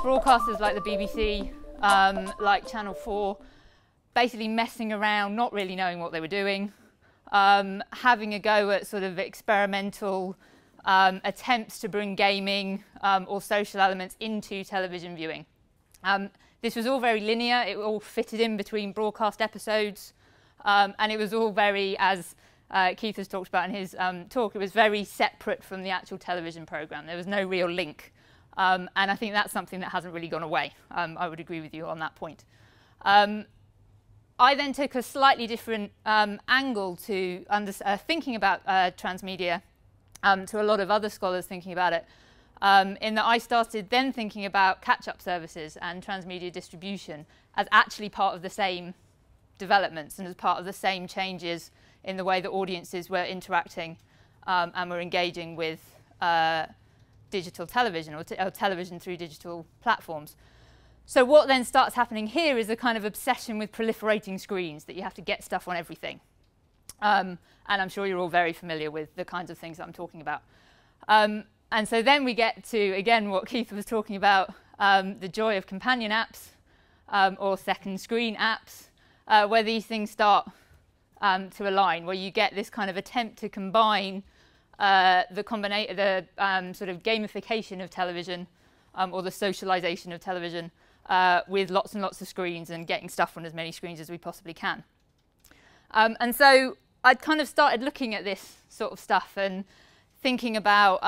broadcasters like the BBC, like Channel 4, basically messing around, not really knowing what they were doing, having a go at sort of experimental attempts to bring gaming or social elements into television viewing. This was all very linear, it all fitted in between broadcast episodes, and it was all very, as Keith has talked about in his talk, it was very separate from the actual television programme. There was no real link. And I think that's something that hasn't really gone away. I would agree with you on that point. I then took a slightly different angle to thinking about transmedia to a lot of other scholars thinking about it, in that I started then thinking about catch-up services and transmedia distribution as actually part of the same developments and as part of the same changes in the way that audiences were interacting and were engaging with digital television or television through digital platforms. So what then starts happening here is a kind of obsession with proliferating screens, that you have to get stuff on everything. And I'm sure you're all very familiar with the kinds of things that I'm talking about. And so then we get to, again, what Keith was talking about, the joy of companion apps or second screen apps, where these things start to align, where you get this kind of attempt to combine the sort of gamification of television or the socialization of television with lots and lots of screens and getting stuff on as many screens as we possibly can. And so I'd kind of started looking at this sort of stuff and thinking about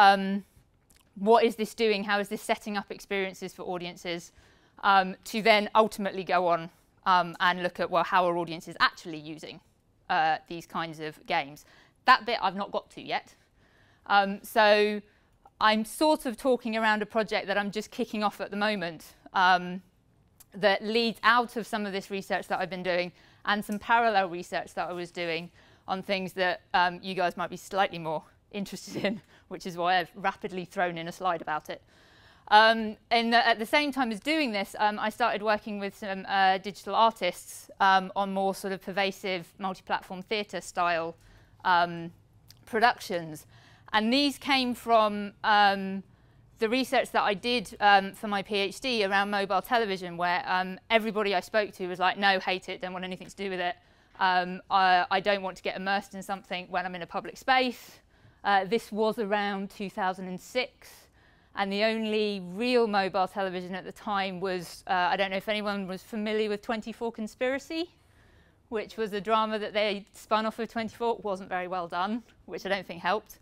what is this doing, how is this setting up experiences for audiences, to then ultimately go on and look at, well, how are audiences actually using these kinds of games. That bit I've not got to yet. So I'm sort of talking around a project that I'm just kicking off at the moment that leads out of some of this research that I've been doing and some parallel research that I was doing on things that you guys might be slightly more interested in, which is why I've rapidly thrown in a slide about it. At the same time as doing this, I started working with some digital artists on more sort of pervasive multi-platform theatre style productions. And these came from the research that I did for my PhD around mobile television, where everybody I spoke to was like, no, hate it, don't want anything to do with it. I don't want to get immersed in something when I'm in a public space. This was around 2006. And the only real mobile television at the time was, I don't know if anyone was familiar with 24 Conspiracy, which was a drama that they spun off of 24. It wasn't very well done, which I don't think helped.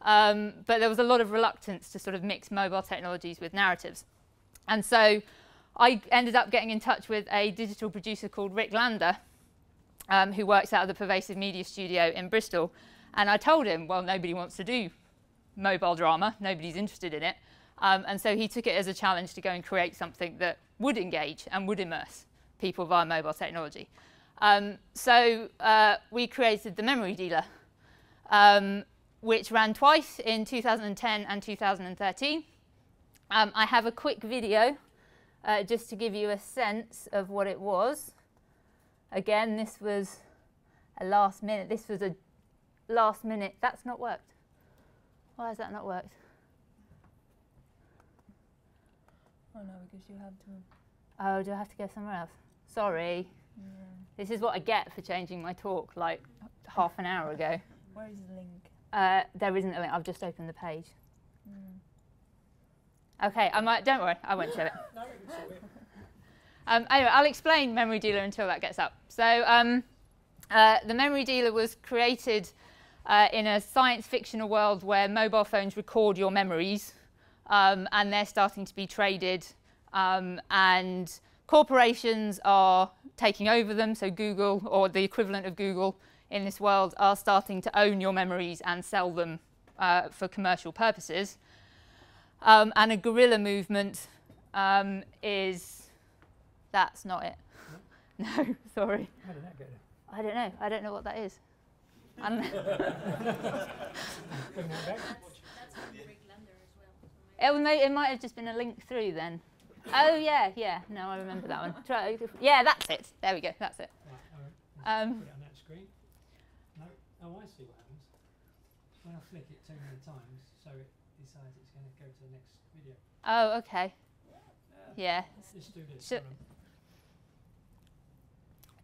But there was a lot of reluctance to sort of mix mobile technologies with narratives. And so I ended up getting in touch with a digital producer called Rick Lander, who works out of the Pervasive Media Studio in Bristol. And I told him, well, nobody wants to do mobile drama, nobody's interested in it. And so he took it as a challenge to go and create something that would engage and would immerse people via mobile technology. So we created The Memory Dealer, which ran twice in 2010 and 2013. I have a quick video just to give you a sense of what it was. Again, this was a last minute. This was a last minute. That's not worked. Why has that not worked? Oh no, because you have to... Oh, do I have to go somewhere else? Sorry. Yeah. This is what I get for changing my talk like half an hour ago. Where is the link? There isn't a link. I've just opened the page. Okay, don't worry, I won't show it. No, we can show it. Anyway, I'll explain Memory Dealer until that gets up. So the Memory Dealer was created in a science fictional world where mobile phones record your memories, and they're starting to be traded, and corporations are taking over them. So Google, or the equivalent of Google in this world, are starting to own your memories and sell them for commercial purposes. And a guerrilla movement is... That's not it. No, sorry. How did that go? I don't know. I don't know what that is. I don't know. Bring that back. That's from Rick Lander as well. It might have just been a link through then. Oh, yeah, yeah. No, I remember that one. Yeah, that's it. There we go. That's it. Right, all right. Put it on that screen. No. Oh, I see what happens. When I flick it too many times, so it decides it's going to go to the next video. Oh, okay. Yeah. Let's do this.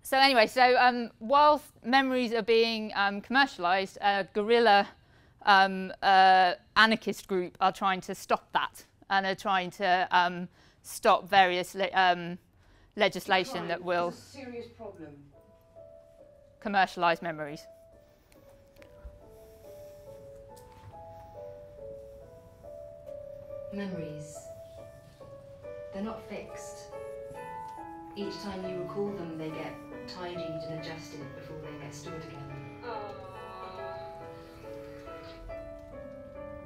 So anyway, so whilst memories are being commercialised, a guerrilla anarchist group are trying to stop that and are trying to stop various legislation that will serious problem. Commercialise memories. Memories. They're not fixed. Each time you recall them, they get tidied and adjusted before they get stored again.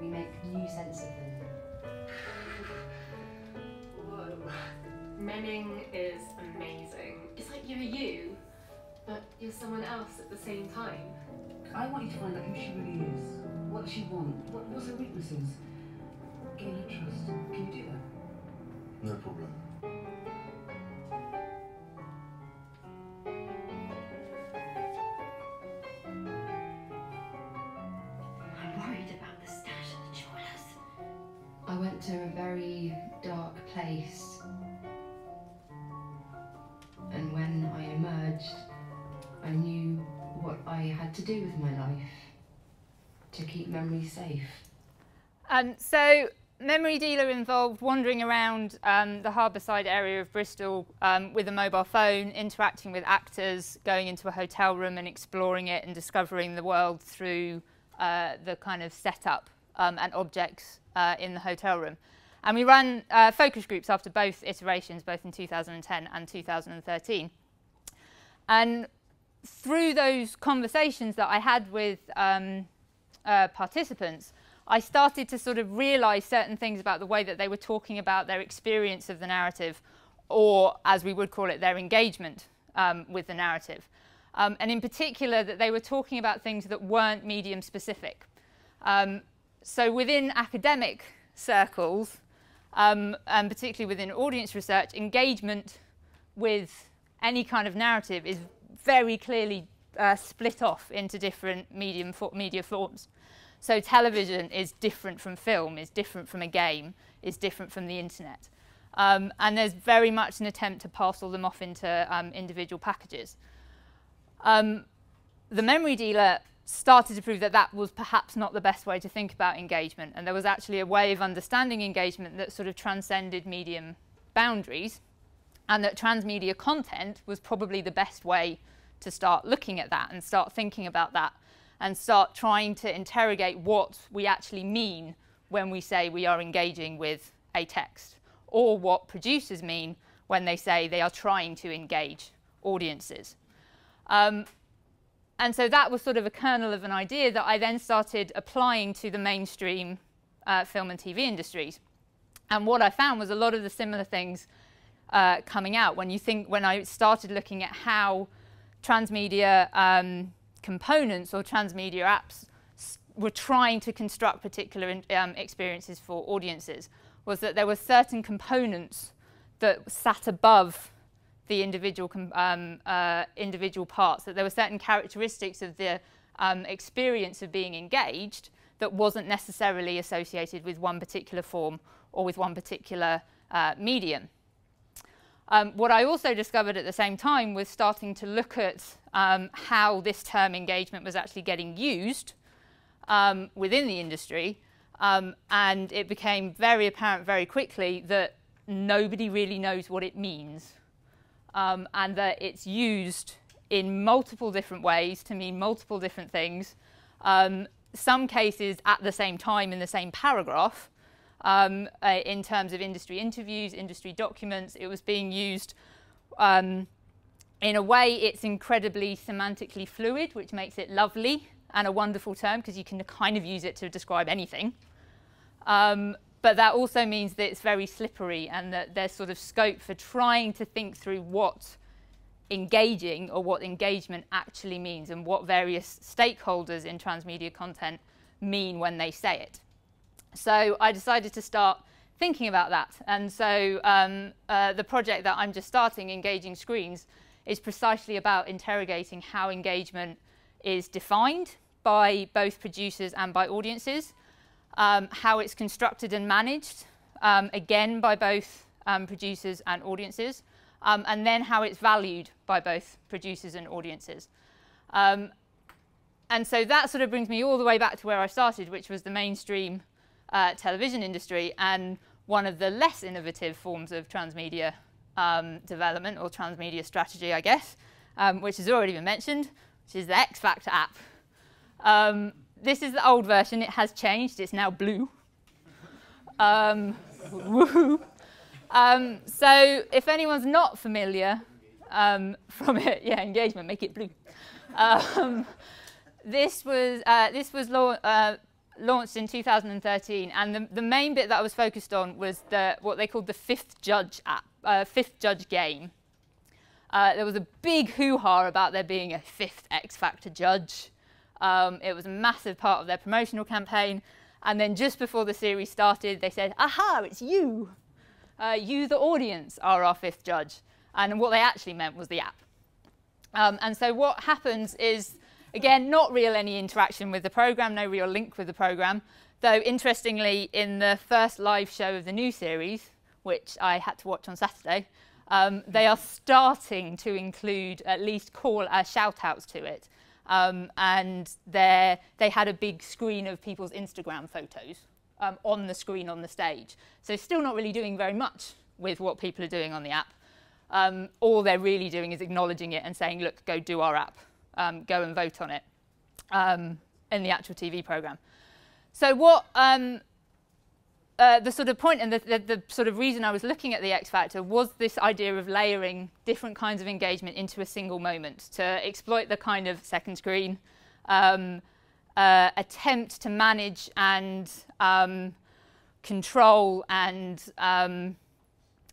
We make new sense of them. Whoa. Menning is amazing. It's like you're you, but you're someone else at the same time. I want you to find out who she really is. What does she want? What's her weaknesses? Gain her trust. Can you do that? No problem. I'm worried about the stash of the jewelers. I went to a very dark place. And when I emerged, I knew what I had to do with my life to keep memories safe. So Memory Dealer involved wandering around the harbourside area of Bristol with a mobile phone, interacting with actors, going into a hotel room and exploring it and discovering the world through the kind of setup and objects in the hotel room. And we ran focus groups after both iterations, both in 2010 and 2013. And through those conversations that I had with participants, I started to sort of realise certain things about the way that they were talking about their experience of the narrative, or as we would call it, their engagement with the narrative. And in particular, that they were talking about things that weren't medium specific. So within academic circles, and particularly within audience research, engagement with any kind of narrative is very clearly split off into different media forms. So television is different from film, is different from a game, is different from the internet. And there's very much an attempt to parcel them off into individual packages. The Memory Dealer started to prove that that was perhaps not the best way to think about engagement, and there was actually a way of understanding engagement that sort of transcended medium boundaries, and that transmedia content was probably the best way to start looking at that and start thinking about that and start trying to interrogate what we actually mean when we say we are engaging with a text, or what producers mean when they say they are trying to engage audiences. And so that was sort of a kernel of an idea that I then started applying to the mainstream film and TV industries. And what I found was a lot of the similar things coming out when I started looking at how transmedia components or transmedia apps were trying to construct particular experiences for audiences, was that there were certain components that sat above the individual parts, that there were certain characteristics of the experience of being engaged that wasn't necessarily associated with one particular form or with one particular medium. What I also discovered at the same time was starting to look at how this term engagement was actually getting used within the industry, and it became very apparent very quickly that nobody really knows what it means, and that it's used in multiple different ways to mean multiple different things, some cases at the same time in the same paragraph. In terms of industry interviews, industry documents, it was being used in a way it's incredibly semantically fluid, which makes it lovely and a wonderful term because you can kind of use it to describe anything. But that also means that it's very slippery and that there's sort of scope for trying to think through what engaging or what engagement actually means and what various stakeholders in transmedia content mean when they say it. So I decided to start thinking about that. And so the project that I'm just starting, Engaging Screens, is precisely about interrogating how engagement is defined by both producers and by audiences, how it's constructed and managed, again by both producers and audiences, and then how it's valued by both producers and audiences. And so that sort of brings me all the way back to where I started, which was the mainstream television industry, and one of the less innovative forms of transmedia development, or transmedia strategy, I guess, which has already been mentioned, which is the X Factor app. This is the old version. It has changed. It's now blue. Woohoo! So if anyone's not familiar from it, yeah, engagement, make it blue. This was launched in 2013, and the main bit that I was focused on was what they called the Fifth Judge app, Fifth Judge game. There was a big hoo-ha about there being a fifth X Factor judge. It was a massive part of their promotional campaign, and then just before the series started, they said, "Aha, it's you! You, the audience, are our fifth judge." And what they actually meant was the app. And so what happens is, again, not real any interaction with the program, no real link with the program. Though, interestingly, in the first live show of the new series, which I had to watch on Saturday, they are starting to include, at least call shout-outs to it. And they had a big screen of people's Instagram photos on the screen on the stage. So still not really doing very much with what people are doing on the app. All they're really doing is acknowledging it and saying, look, go do our app. Go and vote on it in the actual TV program. So what the sort of point and the sort of reason I was looking at the X Factor was this idea of layering different kinds of engagement into a single moment to exploit the kind of second screen, attempt to manage and control and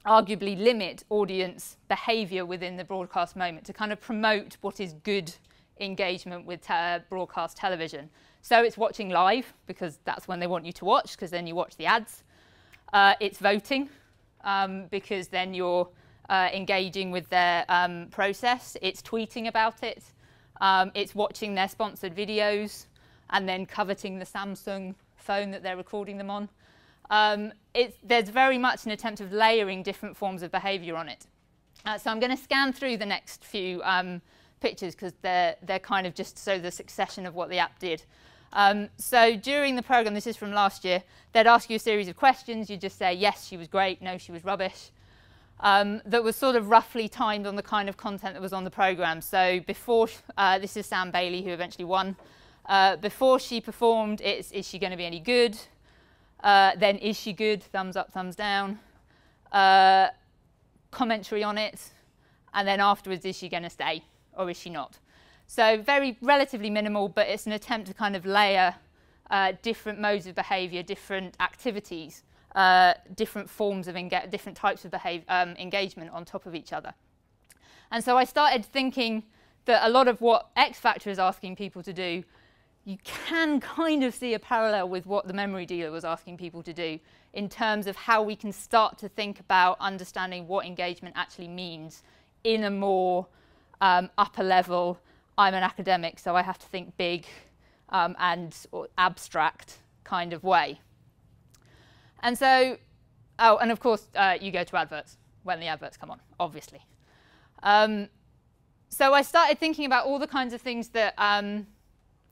arguably limit audience behaviour within the broadcast moment, to kind of promote what is good engagement with broadcast television. So it's watching live, because that's when they want you to watch, because then you watch the ads. It's voting, because then you're engaging with their process. It's tweeting about it. It's watching their sponsored videos and then coveting the Samsung phone that they're recording them on. There's very much an attempt of layering different forms of behaviour on it. So I'm going to scan through the next few pictures, because they're kind of just so the succession of what the app did. So during the programme, this is from last year, they'd ask you a series of questions. You'd just say, yes, she was great, no, she was rubbish. That was sort of roughly timed on the kind of content that was on the programme. So before, this is Sam Bailey, who eventually won. Before she performed, it's, is she going to be any good? Then, is she good? Thumbs up, thumbs down. Commentary on it. And then afterwards, is she going to stay or is she not? So very relatively minimal, but it's an attempt to kind of layer different modes of behaviour, different activities, different forms of different types of engagement on top of each other. And so I started thinking that a lot of what X Factor is asking people to do, you can kind of see a parallel with what the memory dealer was asking people to do in terms of how we can start to think about understanding what engagement actually means in a more upper level, I'm an academic, so I have to think big and abstract kind of way. And so, oh, and of course, you go to adverts when the adverts come on, obviously. So I started thinking about all the kinds of things that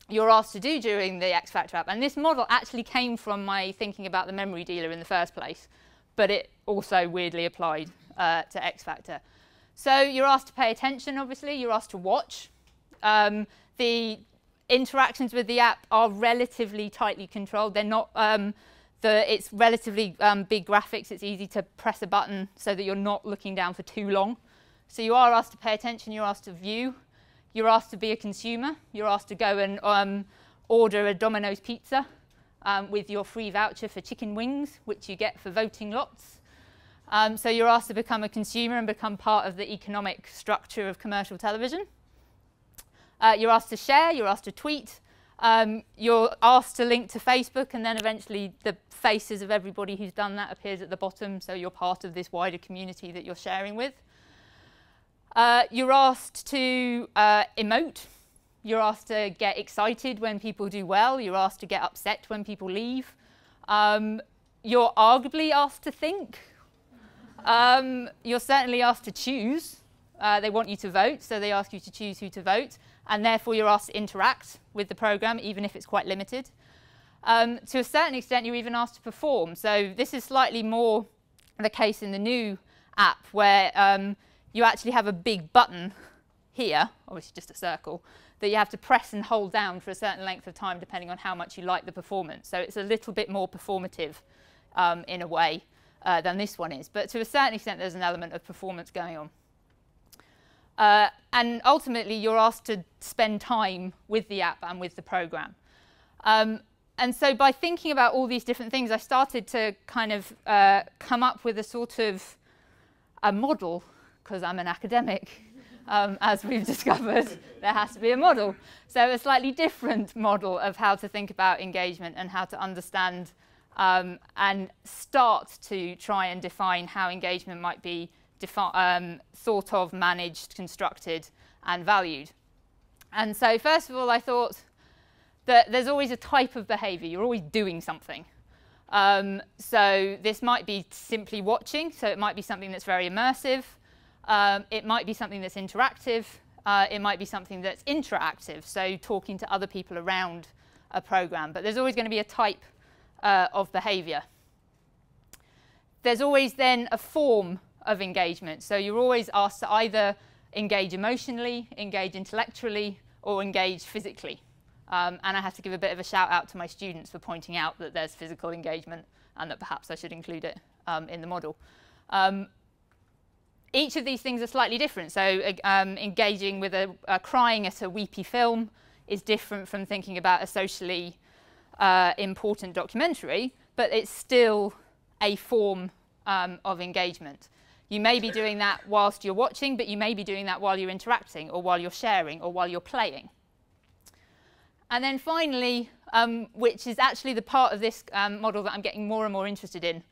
you're asked to do during the X Factor app. And this model actually came from my thinking about the memory dealer in the first place, but it also weirdly applied to X Factor. So you're asked to pay attention, obviously. You're asked to watch. The interactions with the app are relatively tightly controlled. They're not, it's relatively big graphics. It's easy to press a button so that you're not looking down for too long. So you are asked to pay attention. You're asked to view. You're asked to be a consumer. You're asked to go and order a Domino's pizza with your free voucher for chicken wings, which you get for voting lots. So you're asked to become a consumer and become part of the economic structure of commercial television. You're asked to share. You're asked to tweet. You're asked to link to Facebook, and then eventually the faces of everybody who's done that appears at the bottom, so you're part of this wider community that you're sharing with. You're asked to emote. You're asked to get excited when people do well. You're asked to get upset when people leave. You're arguably asked to think. You're certainly asked to choose. They want you to vote, so they ask you to choose who to vote, and therefore you're asked to interact with the programme, even if it's quite limited. To a certain extent, you're even asked to perform. So this is slightly more the case in the new app, where you actually have a big button here, obviously just a circle, that you have to press and hold down for a certain length of time, depending on how much you like the performance. So it's a little bit more performative in a way than this one is. But to a certain extent, there's an element of performance going on. And ultimately, you're asked to spend time with the app and with the programme. And so by thinking about all these different things, I started to kind of come up with a sort of a model, because I'm an academic, as we've discovered, there has to be a model. So a slightly different model of how to think about engagement and how to understand and start to try and define how engagement might be thought of, managed, constructed, and valued. And so first of all, I thought that there's always a type of behaviour. You're always doing something. So this might be simply watching. So it might be something that's very immersive. It might be something that's interactive. It might be something that's interactive, so talking to other people around a programme. But there's always going to be a type of behaviour. There's always then a form of engagement. So you're always asked to either engage emotionally, engage intellectually, or engage physically. And I have to give a bit of a shout out to my students for pointing out that there's physical engagement and that perhaps I should include it in the model. Each of these things are slightly different. So engaging with crying at a weepy film is different from thinking about a socially important documentary, but it's still a form of engagement. You may be doing that whilst you're watching, but you may be doing that while you're interacting, or while you're sharing, or while you're playing. And then finally, which is actually the part of this model that I'm getting more and more interested in,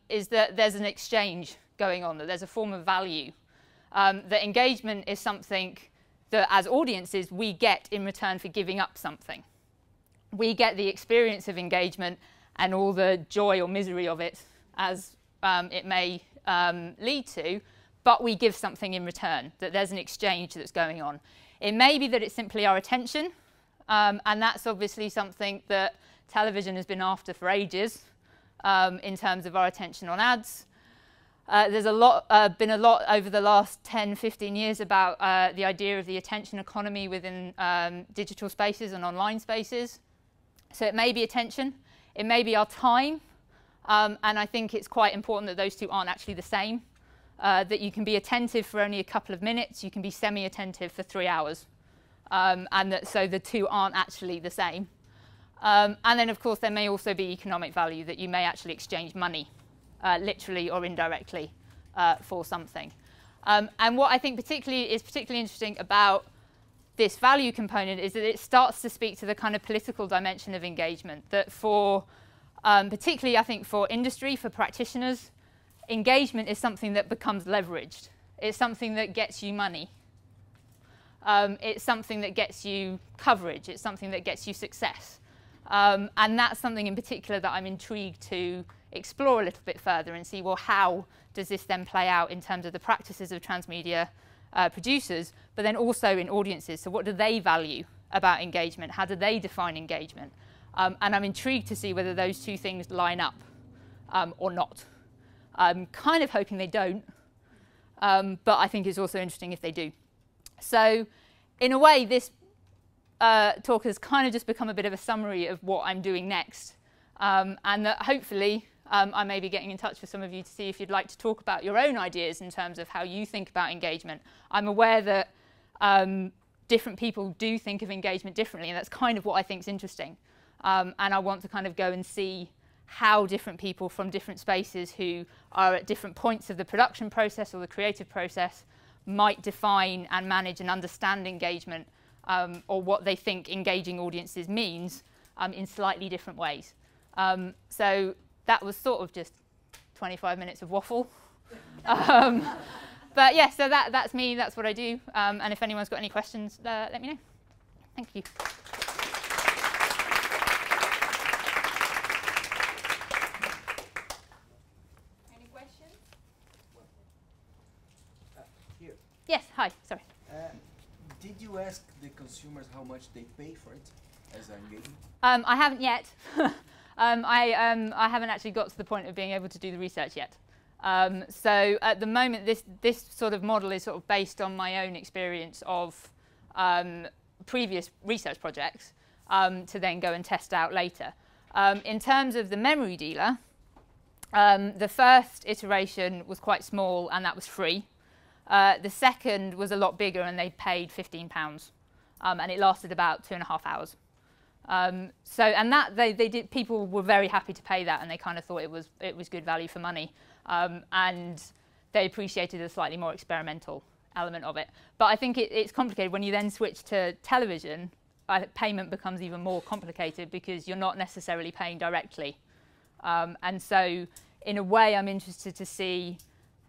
is that there's an exchange going on, that there's a form of value. That engagement is something that, as audiences, we get in return for giving up something. We get the experience of engagement and all the joy or misery of it, as it may lead to, but we give something in return, that there's an exchange that's going on. It may be that it's simply our attention, and that's obviously something that television has been after for ages in terms of our attention on ads. There's been a lot over the last 10, 15 years about the idea of the attention economy within digital spaces and online spaces. So it may be attention, it may be our time, and I think it's quite important that those two aren't actually the same. That you can be attentive for only a couple of minutes, you can be semi-attentive for 3 hours. And that so the two aren't actually the same. And then, of course, there may also be economic value, that you may actually exchange money, literally or indirectly, for something. And what I think is particularly interesting about this value component is that it starts to speak to the kind of political dimension of engagement, that for, particularly I think for industry, for practitioners, engagement is something that becomes leveraged. It's something that gets you money. It's something that gets you coverage. It's something that gets you success. And that's something in particular that I'm intrigued to explore a little bit further and see, well, how does this then play out in terms of the practices of transmedia producers, but then also in audiences. So what do they value about engagement? How do they define engagement? And I'm intrigued to see whether those two things line up or not. I'm kind of hoping they don't, but I think it's also interesting if they do. So in a way, this talk has kind of just become a bit of a summary of what I'm doing next. And that hopefully I may be getting in touch with some of you to see if you'd like to talk about your own ideas in terms of how you think about engagement. I'm aware that different people do think of engagement differently, and that's kind of what I think is interesting. And I want to kind of go and see how different people from different spaces who are at different points of the production process or the creative process might define and manage and understand engagement, or what they think engaging audiences means in slightly different ways. So that was sort of just 25 minutes of waffle. But yeah, so that's me, that's what I do. And if anyone's got any questions, let me know. Thank you. Any questions? Hi, sorry. Did you ask the consumers how much they pay for it as an engagement? I haven't yet. I haven't actually got to the point of being able to do the research yet. So at the moment, this sort of model is sort of based on my own experience of previous research projects to then go and test out later. In terms of the memory dealer, the first iteration was quite small and that was free. The second was a lot bigger and they paid £15 and it lasted about 2.5 hours. And that they did. People were very happy to pay that, and they kind of thought it was good value for money, and they appreciated the slightly more experimental element of it. But I think it's complicated when you then switch to television. Payment becomes even more complicated because you're not necessarily paying directly, and so in a way, I'm interested to see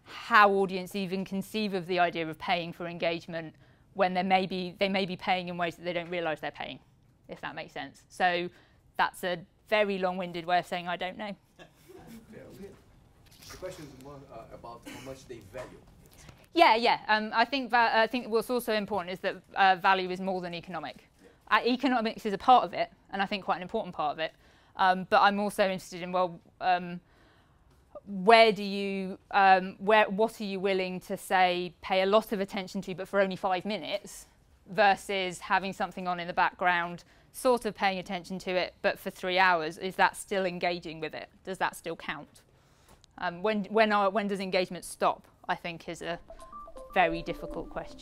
how audience even conceive of the idea of paying for engagement when they may be paying in ways that they don't realise they're paying, if that makes sense. So that's a very long-winded way of saying I don't know. The question is more about how much they value. Yeah. I think what's also important is that value is more than economic. Economics is a part of it, and I think quite an important part of it. But I'm also interested in, well, what are you willing to say pay a lot of attention to, but for only 5 minutes, versus having something on in the background, sort of paying attention to it, but for 3 hours? Is that still engaging with it? Does that still count? When does engagement stop, I think, is a very difficult question.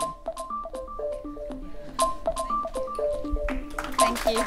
Thank you.